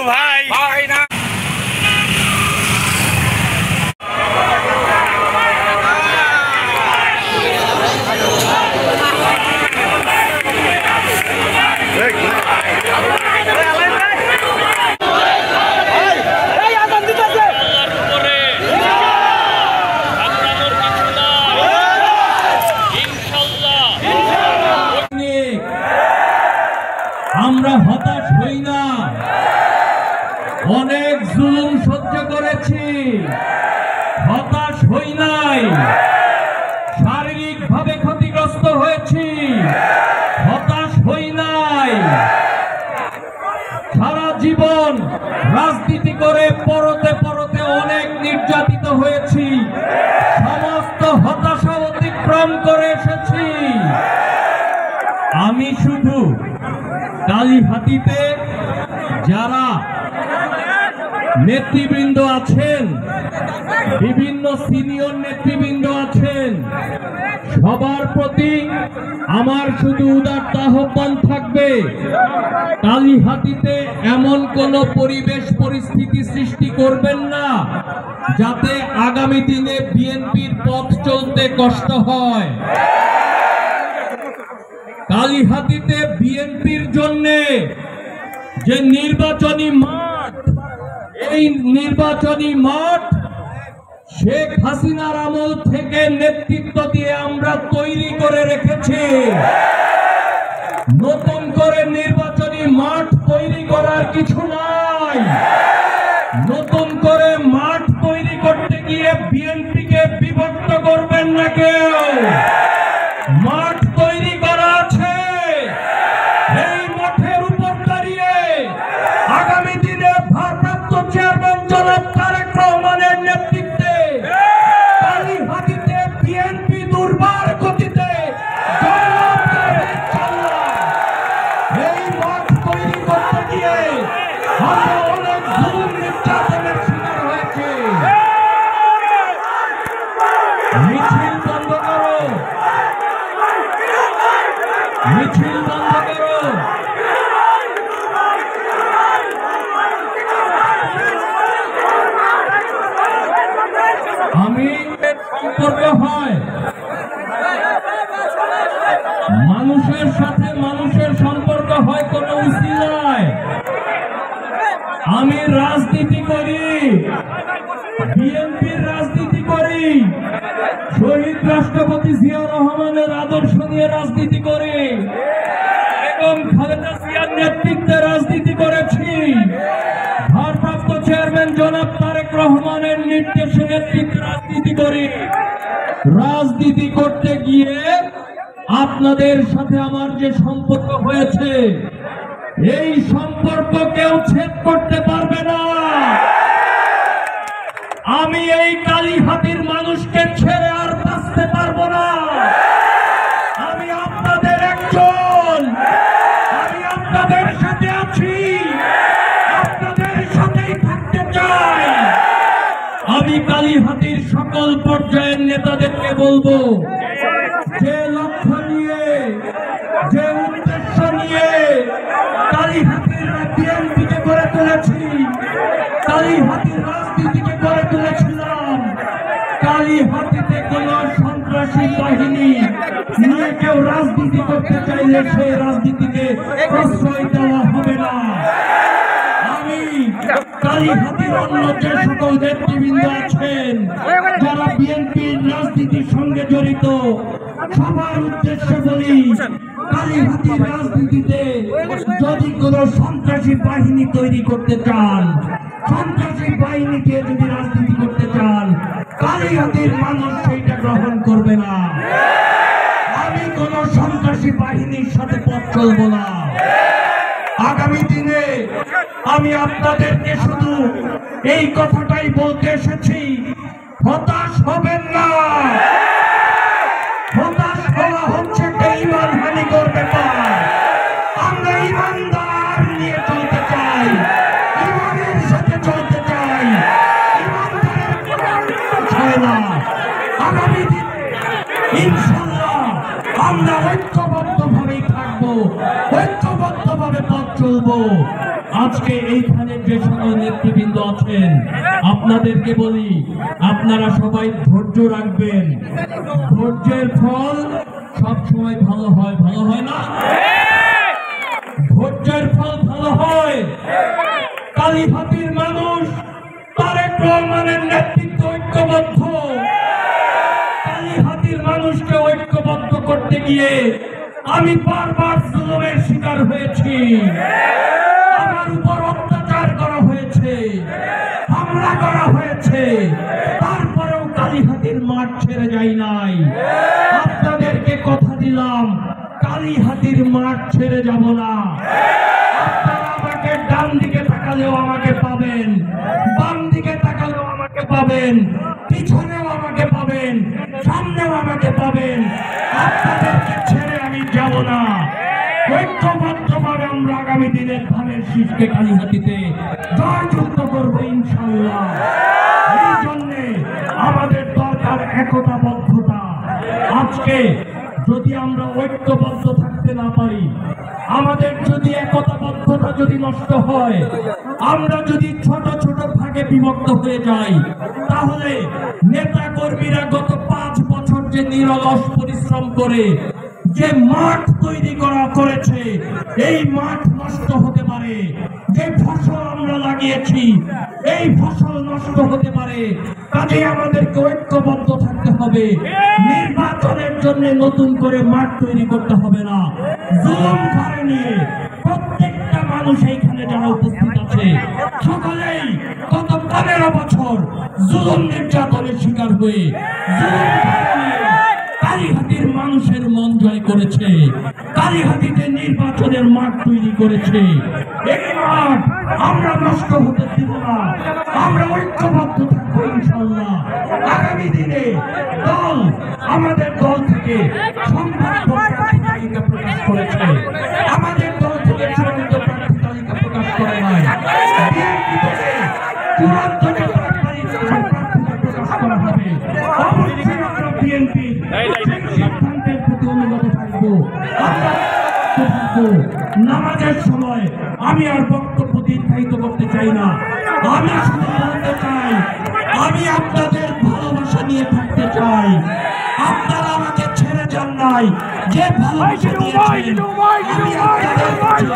ভাই ভাই না আমরা হতাশ হই না। অনেক জুলুম সহ্য করেছি, হতাশ হই নাই। শারীরিকভাবে ক্ষতিগ্রস্ত হয়েছি, হতাশ হই নাই। সারা জীবন রাজনীতি করে পরতে পরতে অনেক নির্যাতিত হয়েছি, সমস্ত হতাশা অতিক্রম করে এসেছি। আমি শুধু কালীহাতিতে যারা নেতৃবৃন্দ আছেন, বিভিন্ন সিনিয়র নেতৃবৃন্দ আছেন, সবার প্রতি আমার শুধু উদাত্ত আহ্বান থাকবে, কালীহাতিতে এমন কোন পরিবেশ পরিস্থিতি সৃষ্টি করবেন না যাতে আগামী দিনে বিএনপির পথ চলতে কষ্ট হয়। কালীহাতিতে বিএনপির জন্য যে নির্বাচনী মাঠ, এই নির্বাচনী মাঠ শেখ হাসিনার আমল থেকে নেতৃত্ব দিয়ে আমরা তৈরি করে রেখেছি। নতুন করে নির্বাচনী মাঠ তৈরি করার কিছু নাই। নতুন করে মাঠ তৈরি করতে গিয়ে বিএনপিকে বিভক্ত করবেন না কেউ। মাঠ তৈরি করা আছে, এই মাঠের উপর দাঁড়িয়ে আগামী দিনে ভারপ্রাপ্ত চেয়ারম্যান জনাব তারেক রহমানের নেতৃত্বে কালীহাতিতে বিএনপি দুর্বার গতিতে এই মাঠ তৈরি করতে গিয়ে আমরা অনেক জুলুম নির্যাতনের শিকার হয়েছে। মিছিল বন্ধ করো, মিছিল বন্ধ করো। আমি সম্পর্ক হয় মানুষের সাথে, মানুষের সম্পর্ক হয় কোন উসিলায়। আমি রাজনীতি করি, বিএনপির রাজনীতি করি, শহীদ রাষ্ট্রপতি জিয়া রহমানের আদর্শ নিয়ে রাজনীতি করি এবং খালেদা জিয়ার নেতৃত্বে রাজনীতি করেছি। ভারপ্রাপ্ত চেয়ারম্যান জনাব তারেক রহমানের নির্দেশে নেতৃত্বে রাজনীতি করি। রাজনীতি করতে গিয়ে আপনাদের সাথে আমার যে সম্পর্ক হয়েছে, এই সম্পর্ক কেউ ছেদ করতে পারবে না। আমি এই কালীহাতির মানুষকে ছেড়ে আর বাঁচতে পারবো না। আমি আপনাদের একজন, আমি আপনাদের সাথে আছি, আপনাদের সাথেই থাকতে চাই। আমি কালীহাতির সকল পর্যায়ের নেতাদেরকে বলবো, যে লক্ষ্য নিয়ে, যে উদ্দেশ্য নিয়ে কালীহাতির বিএনপিকে গড়ে তুলেছি, কালীহাতির রাজনীতিকে গড়ে তুলেছিলাম, কালীহাতিতে কোন সন্ত্রাসী বাহিনী নিয়ে কেউ রাজনীতি করতে চাইলে সেই রাজনীতিকে প্রশ্রয় দেওয়া হবে না। আমি কালীহাতির অন্য যে সকল নেতৃবৃন্দ আছেন যারা বিএনপির রাজনীতির সঙ্গে জড়িত, সবার উদ্দেশ্যে বলি, কালীহাতির রাজনীতিতে যদি কোন সন্ত্রাসী বাহিনী তৈরি করতে চান, সন্ত্রাসী বাহিনীকে যদি রাজনীতি করতে চান, কালীহাতির মানুষ সেইটা গ্রহণ করবে না। আমি কোন সন্ত্রাসী বাহিনীর সাথে পথ চলবো না। আগামী দিনে আমি আপনাদেরকে শুধু এই কথাটাই বলতে এসেছি, হতাশ হবেন না। হতাশ হওয়া হচ্ছে ইমান হানি করবে ব্যাপার। আমরা ইমানদার নিয়ে চলতে চাই, ইমানের সাথে চলতে চাই, ইমানদারের না। আগামী দিন ইনশাআল্লাহ আমরা ঐক্যবদ্ধ ভাবেই থাকবো, ঐক্যবদ্ধ ভাবে পথ চলবো। আজকে এইখানে যে সকল নেতৃবৃন্দ আছেন আপনাদেরকে বলি, আপনারা সবাই ধৈর্য রাখবেন। ধৈর্যের ফল সব সময় ভালো হয়, ভালো হয় না? ধৈর্যের ফল ভালো হয়। কালীহাতির মানুষ তারেক রহমানের নেতৃত্ব ঐক্যবদ্ধ। কালীহাতির মানুষকে ঐক্যবদ্ধ করতে গিয়ে আমি বারবার জুলুমের শিকার হয়েছি। আমার উপর অত্যাচার করা হয়েছে, হামলা করা হয়েছে, তারপরেও কালীহাতির মাঠ ছেড়ে যাই নাই। আপনাদেরকে কথা দিলাম, কালীহাতির মাঠ ছেড়ে যাব না। আপনারা আমাকে ডান দিকে তাকালেও আমাকে পাবেন, বাম দিকে তাকালেও আমাকে পাবেন, পিছনেও আমাকে পাবেন, সামনেও আমাকে পাবেন। আপনাদেরকে ছেড়ে আমি যাব না। ঐক্যবদ্ধভাবে আমরা আগামী দিনের ধানের শীষকে কালীহাতিতে জয়যুক্ত করবো ইনশাআল্লাহ। এই জন্যে আমাদের দরকার একতাবদ্ধতা। আজকে যদি আমরা ঐক্যবদ্ধ থাকতে না পারি, আমাদের যদি একতাবদ্ধতা যদি নষ্ট হয়, আমরা যদি ছোট ছোট ভাগে বিভক্ত হয়ে যাই, তাহলে নেতা কর্মীরা গত 5 বছর যে নিরলস পরিশ্রম করে যে মাঠ তৈরি করেছে, এই মাঠ নষ্ট হতে পারে। যে ফসল আমরা লাগিয়েছি, এই ফসল নষ্ট হতে পারে। কাজে আমাদেরকে ঐক্যবদ্ধ থাকতে হবে। নির্বাচনের জন্য নতুন করে মাঠ তৈরি করতে হবে না। জুলুম করে নিয়ে প্রত্যেকটা মানুষ এইখানে যারা উপস্থিত আছে, সকলেই গত 15 বছর জুলুম নির্যাতনের শিকার হয়ে কালীহাতির মানুষের মন জয় করেছে, কালীহাতিতে নির্বাচনের মাঠ তৈরি করেছে। এই মাঠ আমরা নষ্ট হতে দিব না। আমরা ঐক্যবদ্ধ থাকবো ইনশাআল্লাহ। আগামী দিনে দল, আমাদের দল থেকে সম্ভাব্য প্রার্থী তালিকা প্রকাশ করেছে, আমাদের দল থেকে চূড়ান্ত প্রার্থী তালিকা প্রকাশ করে নাই। বিএনপি থেকে চূড়ান্ত প্রার্থী তালিকা প্রকাশ করা হবে। অবশ্যই আমরা বিএনপি সিদ্ধান্তের প্রতি অনুগত থাকবো। নামাজের সময় আমি আর বক্তব্য দীর্ঘায়িত করতে চাই না। আমি শুধু বলতে চাই, আমি আপনাদের ভালোবাসা নিয়ে থাকতে চাই। আপনারা আমাকে ছেড়ে যান নাই, যে ভালোবাসা দিয়েছেন আমি আপনাদের কাছে